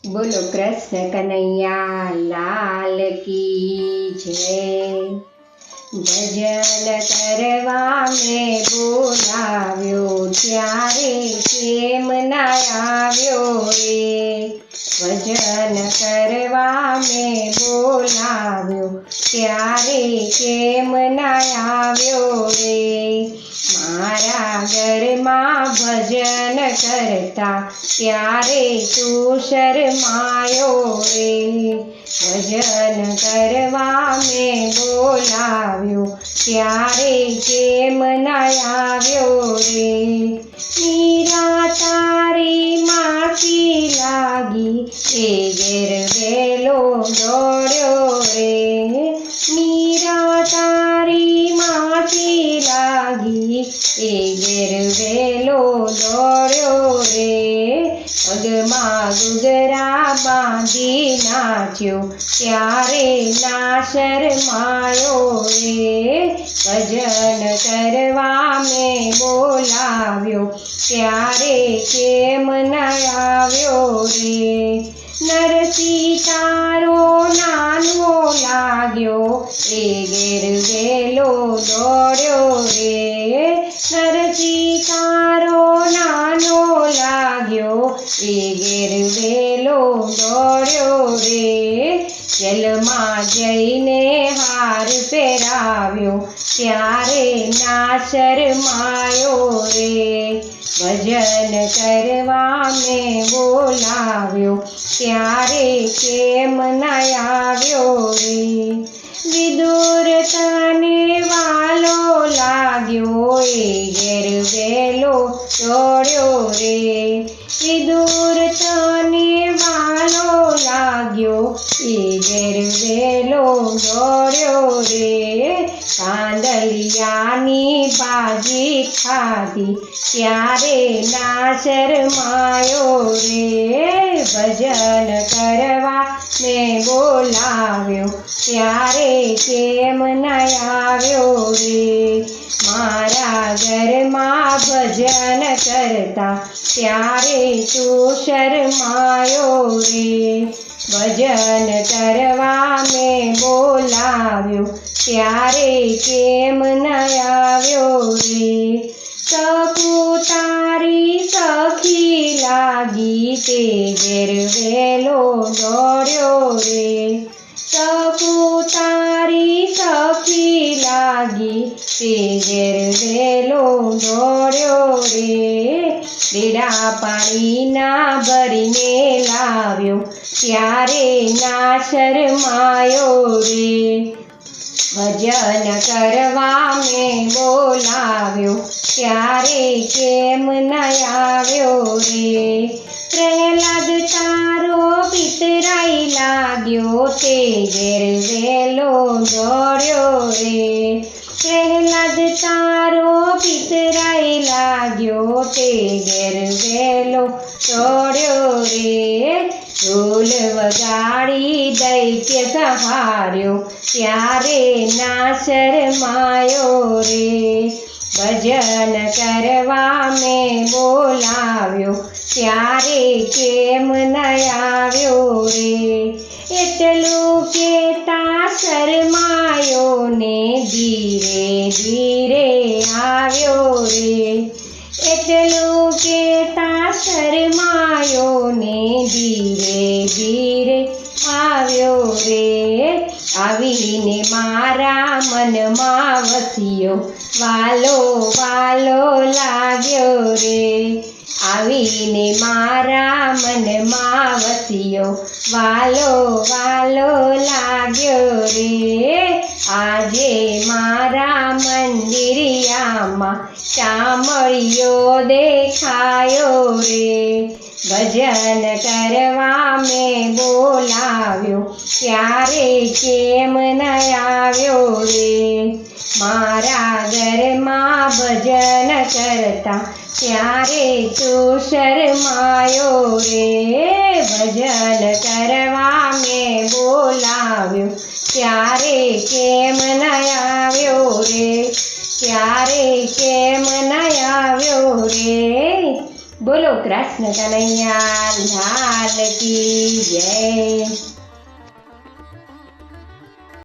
बोलो कृष्ण कन्हैया लाल की जय। भजन करवा में बोलाव्यो त्यारे केम न आव्यो रे। भजन करवा में बोलाव्यो त्यारे केम न आव्यो रे। मारा घरमां भजन करता त्यारे तू शरमायो रे। भजन करवा में बोलाव्यो त्यारे केम न आव्यो रे। मीरा तारी मासी लागी ए घेर वेलो दौड़्यो रे। मीरा तारी मासी लागी ए घेर वेलो दौड़्यो रे। पगमां घूघरा बांधी नाच्यो त्यारे ना शरमायो रे। भजन करवा में बोलाव्यो त्यारे केम न आव्यो रे। नरसी तारो नानो लाग्यो ए घेर वेलो दौड़्यो रे। नरसी तारो नानो लाग्यो ए घेर वेलो दौड़्यो रे। जेलमां जईने हार પહેરાવ્યો ત્યારે ના શરમાયો રે। ભજન કરવા મેં બોલાવ્યો ત્યારે કેમ ન આવ્યો રે। વિદુર તને વાલો લાગ્યો એ ઘેર વેલો દોડ્યો રે। વિદુર તને વાલો लाग्यो ए घेर वेलो दौड़्यो रे। कांदलियानी भाजी खाधी त्यारे ना शरमायो रे। भजन करवा में बोलाव्यो त्यारे केम न आव्यो रे। मारा घरमां भजन करता त्यारे तू शरमायो रे। भजन करवा में बोलाव्यो त्यारे केम न आव्यो रे। सकू तारी सखी लागी ते घेर वेलो दौड़्यो रे। सकू तारी सखी लागी ते घेर वेलो दौड़्यो रे। बीड़ा पाणी ना भरीने लाव्यो त्यारे ना शरमायो रे। भजन करवा में बोलाव्यो त्यारे केम न आव्यो रे। प्रहलाद तारो पितराई लाग्यो ते घेर वेलो दौड़्यो रे। प्रहलाद तारो पितराई लाग्यो ते घेर वेलो दौड़्यो रे। ढोल वगाड़ी दैत्य सहार्यो त्यारे ना शरमायो रे। भजन करवा में बोलाव्यो त्यारे केम न आव्यो रे। एटलुं केता शरमायो ने धीरे धीरे आव्यो रे। एटलुं केता शरमायो ने धीरे धीरे आव्यो रे। आवीने मारा मनमा वस्यो वालो वालो लाग्यो रे। आवीने मारा मनमा वस्यो वालो वालो लाग्यो रे। आजे मारा मंदिरियामां शामळियो देखायो रे। भजन करवा में बोलाव्यो त्यारे केम न आव्यो रे। मारा घरमां भजन करता त्यारे तू शरमायो रे। भजन करवा में बोलाव्यो त्यारे केम न आव्यो रे। त्यारे केम न आव्यो रे। બોલો કૃષ્ણ કનૈયા લાલ કી જય।